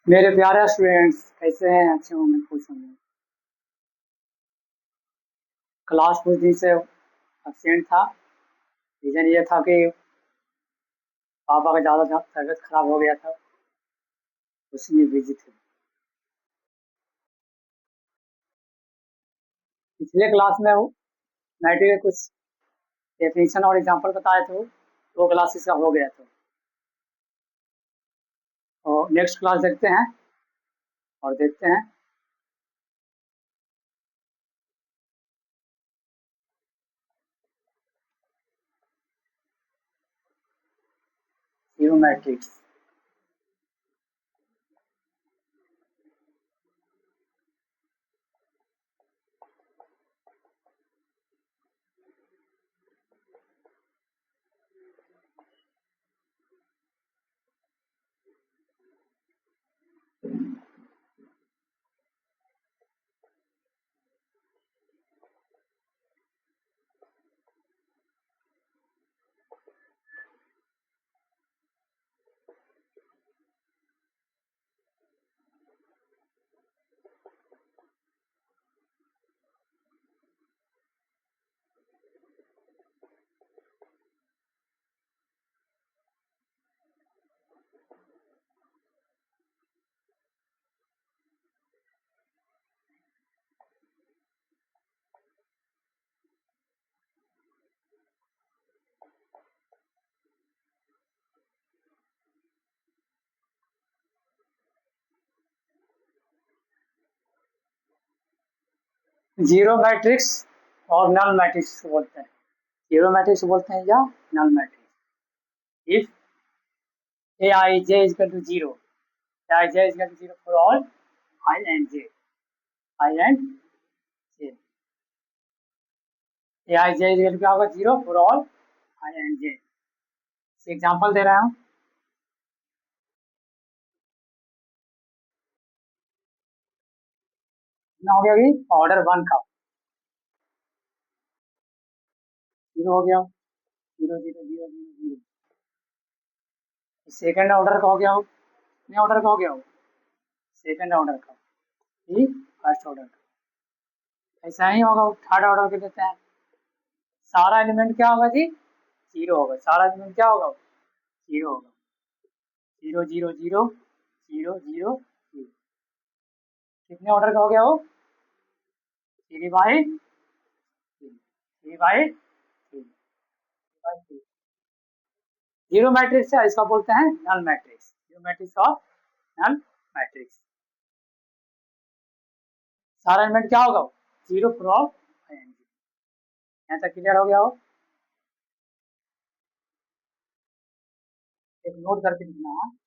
मेरे प्यारे स्टूडेंट्स कैसे हैं? अच्छे होंगे, खुश होंगे। क्लास कुछ दिन से एब्सेंट था। रीजन ये था कि पापा का ज़्यादा तबीयत खराब हो गया था, उसी में बिजी थे। पिछले क्लास में वो मैट्रिक के कुछ डेफिनेशन और एग्जांपल बताए थे, वो क्लासेस का हो गया था। और नेक्स्ट क्लास देखते हैं और देखते हैं। Zero matrix. जीरो मैट्रिक्स और नल मैट्रिक्स को बोलते हैं। जीरो मैट्रिक्स बोलते हैं या null matrix. If a I J is equal to zero, i J is equal to zero for all i and j, i and j. A I J is equal to क्या होगा? Zero for all i and j. Example दे रहा हूँ। कितना हो गया अभी? Order one का जीरो हो गया, zero zero zero zero zero. Second order का हो गया हो, कितने ऑर्डर का हो गया हो? सेकंड ऑर्डर का, ठीक, फर्स्ट ऑर्डर का। ऐसा ही होगा, थर्ड ऑर्डर के देते हैं। सारा एलिमेंट क्या होगा जी? जीरो होगा। सारा एलिमेंट क्या होगा? जीरो होगा। Zero zero zero zero zero zero. कितने ऑर्डर का हो गया हो? Three by three, three by three, by three. Zero matrix है, इसका बोलते हैं null matrix. Zero matrix of null matrix. सारा एलिमेंट क्या होगा? जीरो क्रॉस आएंगे। यहाँ तक क्लियर हो गया हो? एक नोट करके लिखना है।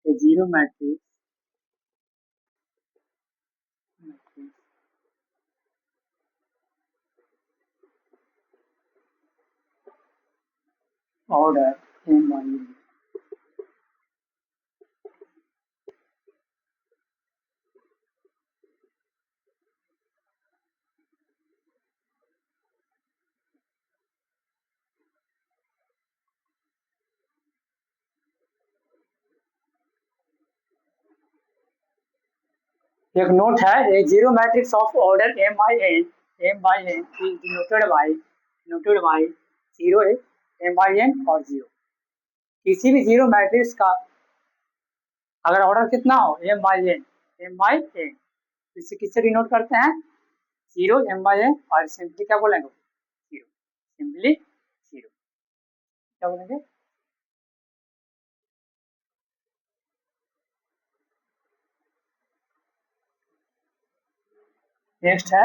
Zero matrix order m by n. एक नोट है, a zero matrix of order m by n, m by n is denoted by zero m by n or zero. किसी भी जीरो मैट्रिक्स का अगर ऑर्डर कितना हो, m by n, m by n, इसे किससे डिनोट करते हैं? जीरो एम बाई एन, और सिंपली क्या बोलेंगे? Zero, simply zero. क्या बोलेंगे? नेक्स्ट है,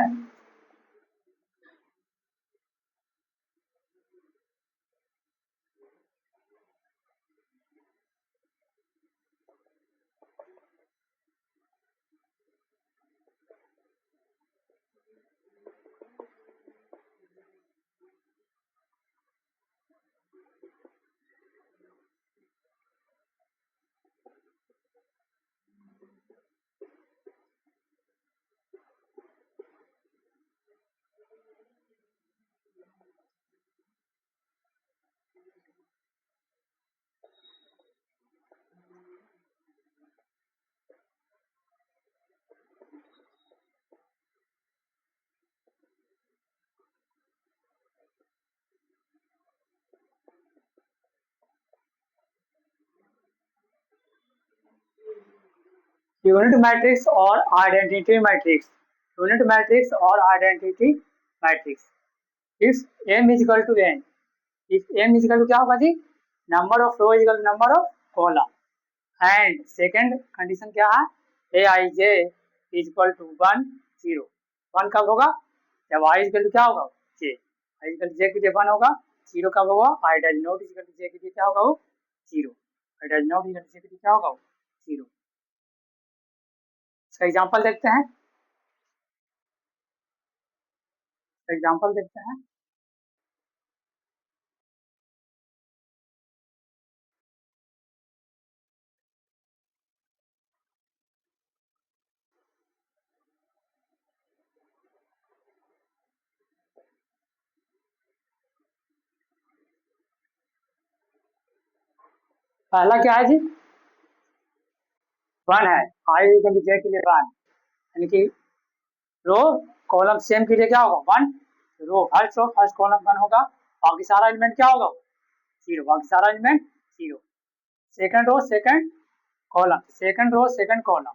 यूनिट मैट्रिक्स और आइडेंटिटी मैट्रिक्स, यूनिट मैट्रिक्स और identity matrix. If M is equal to N, if M is equal to क्या होगा जी, number of row is equal to number of column, and second condition क्या है, A I J is equal to 1 0। 1 कब होगा, जब आई is equal to क्या होगा, J, I is equal to J के लिए 1 होगा। 0 कब होगा, I does not is equal to J के लिए क्या होगा, वो 0, I does not is equal to J के लिए क्या होगा, वो 0। इसका एग्जांपल देखते हैं, एग्जांपल देखते हैं। पहला क्या है जी, 1 है, आई इज इक्वल टू जे के लिए 1, यानी कि रो कॉलम सेम के लिए क्या होगा 1, row first row first column 1 होगा, बाकी सारा एलिमेंट क्या होगा, 0, बाकी सारा element 0। Second row second column, second row second column,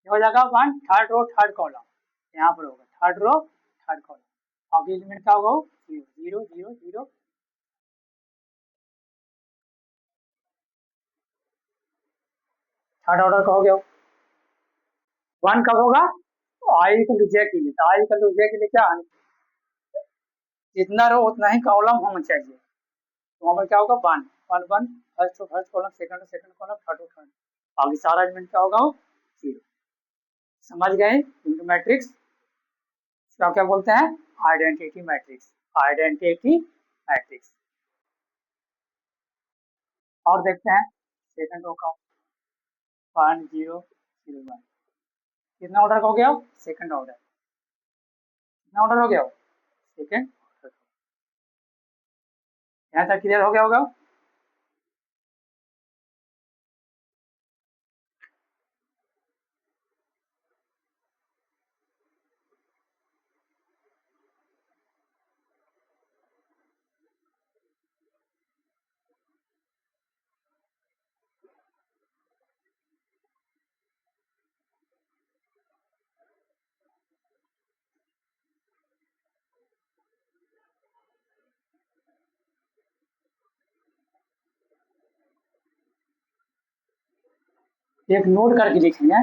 ये हो जाएगा 1, थर्ड रो थर्ड कॉलम, यहाँ पर होगा थर्ड रो थर्ड कॉलम, बाकी एलिमेंट क्या होगा, 0 0 0 0। थर्ड ऑर्डर का हो गया। 1 कब होगा, आई इक्वल टू जे के लिए, आई इक्वल टू जे के लिए क्या, जितना रो उतना ही कॉलम होना चाहिए, तो वहाँ पर क्या होगा 1 1 1, first row first column, second row second column, third row third, बाकी सारा एलिमेंट क्या होगा, 0। समझ गए यूनिट मैट्रिक्स, क्या क्या बोलते हैं, आइडेंटिटी मैट्रिक्स, आइडेंटिटी मैट्रिक्स। और देखते हैं सेकंड रो का 1 0 0 1, कितना ऑर्डर का हो गया, सेकंड ऑर्डर, कितना ऑर्डर हो गया, सेकंड ऑर्डर। यहाँ तक क्लियर हो गया होगा। एक नोट करके लिखेंगे,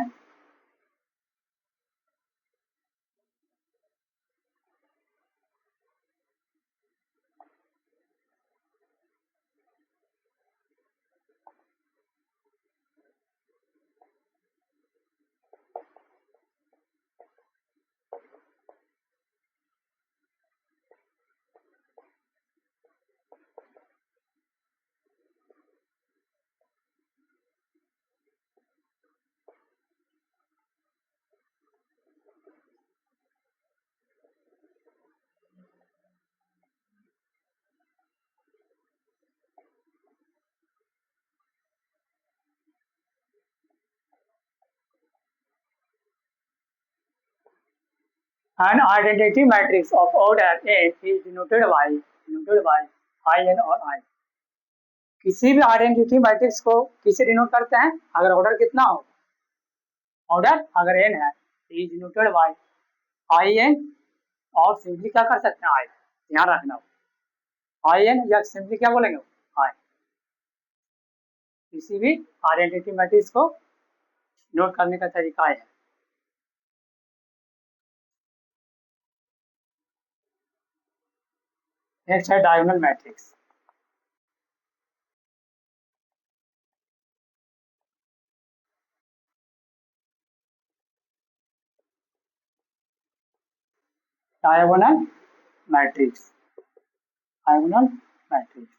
an identity matrix of order n is denoted by in और I। किसी भी आइडेंटिटी मैट्रिक्स को किसे डिनोट करते हैं, अगर ऑर्डर कितना हो, ऑर्डर अगर n है, is denoted by I n, और सिंपली क्या कर सकते हैं, आई, ध्यान रखना, आई एन या सिंपली क्या बोलेंगे, आई। किसी भी आइडेंटिटी मैट्रिक्स को नोट करने का तरीका है। नेक्स्ट है diagonal matrix. Diagonal matrix, diagonal matrix.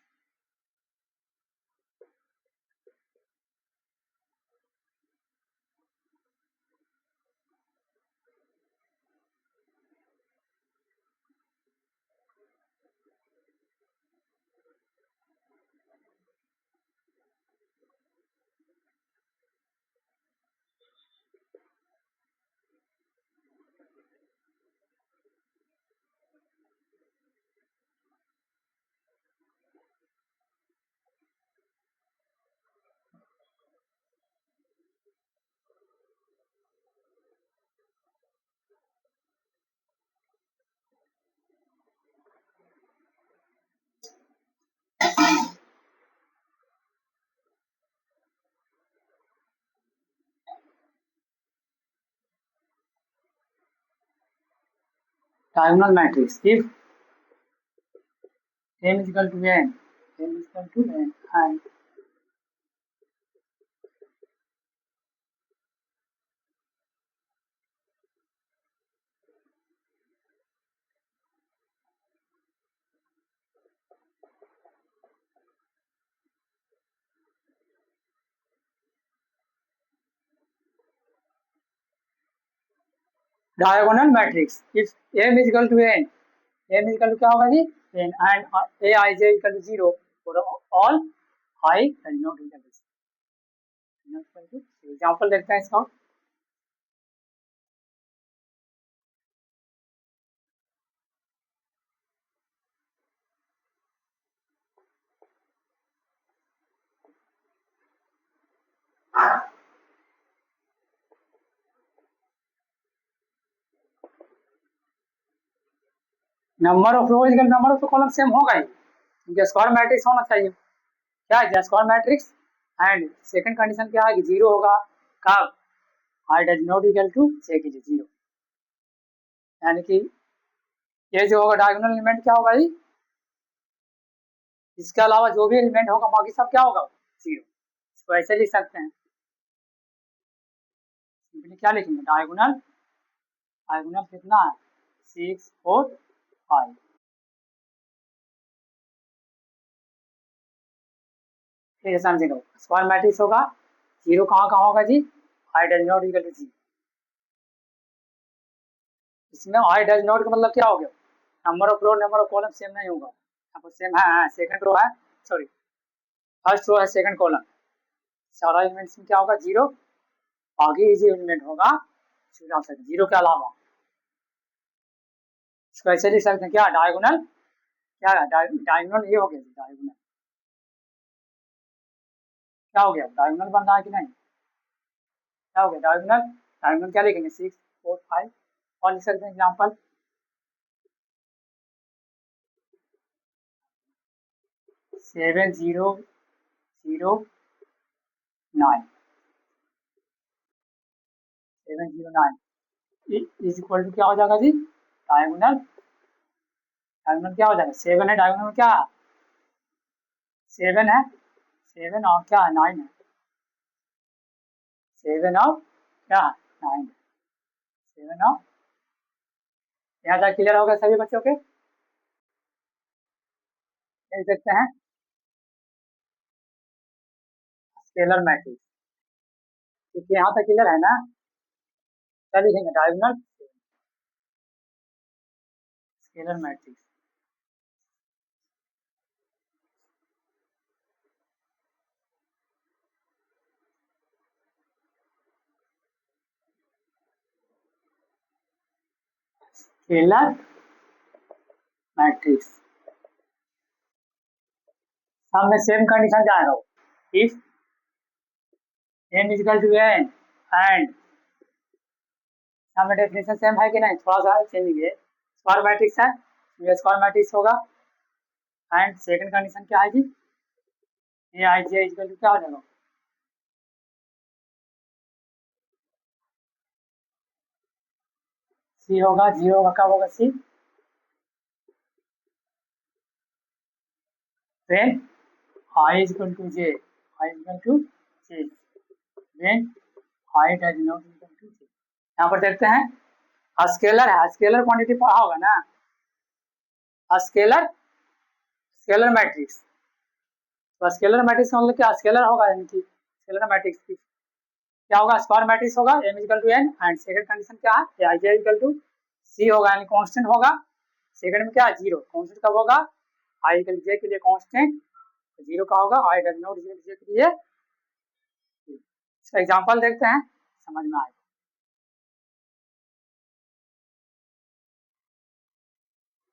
diagonal matrix if m is equal to n, m is equal to n, and diagonal matrix if m is equal to n, m is equal to क्या होगा जी n, and a I j equal to 0 for all I and not equal to example देखते हैं इसका। Number of row equal number of column same होगा ही, क्योंकि square matrix होना चाहिए। क्या है square matrix, and second condition क्या है कि 0 होगा कब, I does not equal to J के लिए 0, यानी कि ये जो होगा डायगोनल एलिमेंट क्या होगा जी, इसके अलावा जो भी एलिमेंट होगा बाकी सब क्या होगा 0। इसको ऐसे लिख सकते हैं, सिंपली क्या लिखेंगे डायगोनल, डायगोनल कितना है 6 4 5। फिर समझेगा स्क्वायर मैट्रिक्स होगा 0 कहाँ होगा जी, I does not equal to 0। इसमें आई डज नॉट का मतलब क्या हो गया, number of row number of column same नहीं होगा, यहाँ पर सेम है, सेकंड रो है, सॉरी फर्स्ट रो है सेकंड कॉलम, सारा एलिमेंट्स में क्या होगा 0, आगे जो एलिमेंट होगा 0 के अलावा। इसको ऐसे लिख सकते हैं क्या डायगोनल, क्या है डायगोनल ये हो गया डायगोनल, क्या हो गया डायगोनल बन रहा है कि नहीं, क्या हो गया डायगोनल, डायगोनल क्या लिखेंगे 6 4 5, और लिख सकते हैं एग्जाम्पल 7 0 0 9, 7 0 9 इज इक्वल टू क्या हो जाएगा जी डायगोनल, डायगोनल क्या हो जाएगा 7 है, डायगोनल क्या 7 है, 7 और क्या है 9 है, 7 और क्या 9 है, 7 और यहाँ तक क्लियर हो गया सभी बच्चों के, देख सकते हैं स्केलर मैट्रिक्स, क्योंकि यहाँ तक क्लियर है ना, क्या लिखेंगे diagonal scalar matrix. Scalar matrix सब में सेम कंडीशन क्या है, if n is equal to n and सब में डेफिनेशन सेम है कि नहीं, थोड़ा सा चेंज है, स्क्वायर मैट्रिक्स है, ये स्क्वायर मैट्रिक्स होगा, एंड सेकंड कंडीशन क्या है जी, ये आई जे इक्वल टू क्या हो जाएगा, सी होगा, 0 होगा, कब होगा सी, when I is equal to j, I is equal to j, when I does not equal to j। यहाँ पर देखते हैं स्केलर है, स्केलर क्वांटिटी पढ़ा होगा ना, स्केलर स्केलर मैट्रिक्स, तो स्केलर मैट्रिक्स का मतलब क्या स्केलर होगा, यानी कि स्केलर मैट्रिक्स की क्या होगा स्क्वायर मैट्रिक्स होगा, m equal to n, and second condition क्या है आई जे इक्वल टू सी होगा, यानी कांस्टेंट होगा, सेकंड में क्या 0, कांस्टेंट कब होगा आई इक्वल जे के लिए कांस्टेंट 0 का होगा, आई डज नॉट इक्वल जे के लिए। इसका एग्जांपल देखते हैं समझ में आएगा,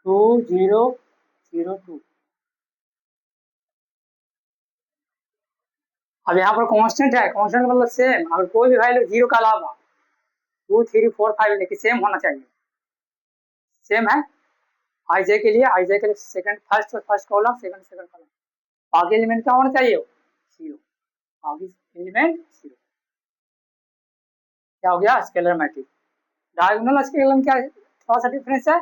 2 0 0 2, अब यहाँ पर कांस्टेंट है, कांस्टेंट मतलब सेम, अगर कोई भी वैल्यू 0 का अलावा 2 3 4 5 लेके सेम होना चाहिए, सेम है आई जे के लिए, आई जे के लिए second first column second column, आगे एलिमेंट क्या होना चाहिए 0, आगे एलिमेंट 0, क्या हो गया स्केलर मैट्रिक्स। डायगोनल स्केलर में क्या थोड़ा सा डिफरेंस है,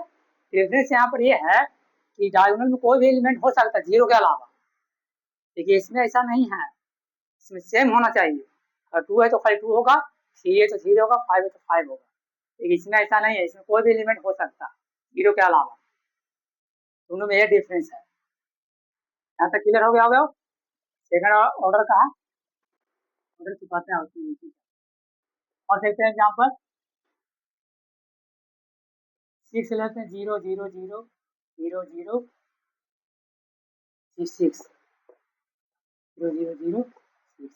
डिफरेंस यहाँ पर ये है कि डायगोनल में कोई भी एलिमेंट हो सकता है 0 के अलावा, देखिए इसमें ऐसा नहीं है, इसमें सेम होना चाहिए। अगर 2 है तो खाली 2 होगा, 3 है तो 3 होगा, 5 है तो 5 होगा, लेकिन इसमें ऐसा नहीं है, इसमें कोई भी एलिमेंट हो सकता है 0 के अलावा। दोनों में ये डिफरेंस है। यहाँ तक क्लियर हो गया होगा। सेकंड ऑर्डर का है, ऑर्डर की बातें होती हैं। और देखते हैं एग्जाम्पल 6 लेते हैं, 0 0 0 0 0 6 0 0 0 6।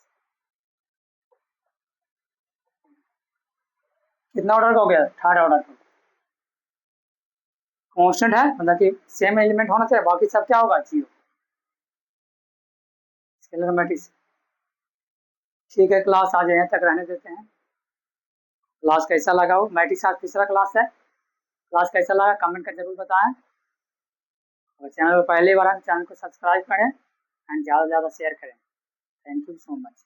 कितना ऑर्डर का हो गया? थर्ड ऑर्डर का। कांस्टेंट है, मतलब कि सेम एलिमेंट होना चाहिए, बाकी सब क्या होगा? 0। Scalar matrix. ठीक है, क्लास आज यहाँ तक रहने देते हैं। क्लास कैसा लगा हो? मैट्रिक्स आज तीसरा क्लास है। क्लास कैसा लगा कमेंट कर जरूर बताएं, और चैनल पर पहली बार आए चैनल को सब्सक्राइब करें एंड ज़्यादा से ज़्यादा शेयर करें। Thank you so much.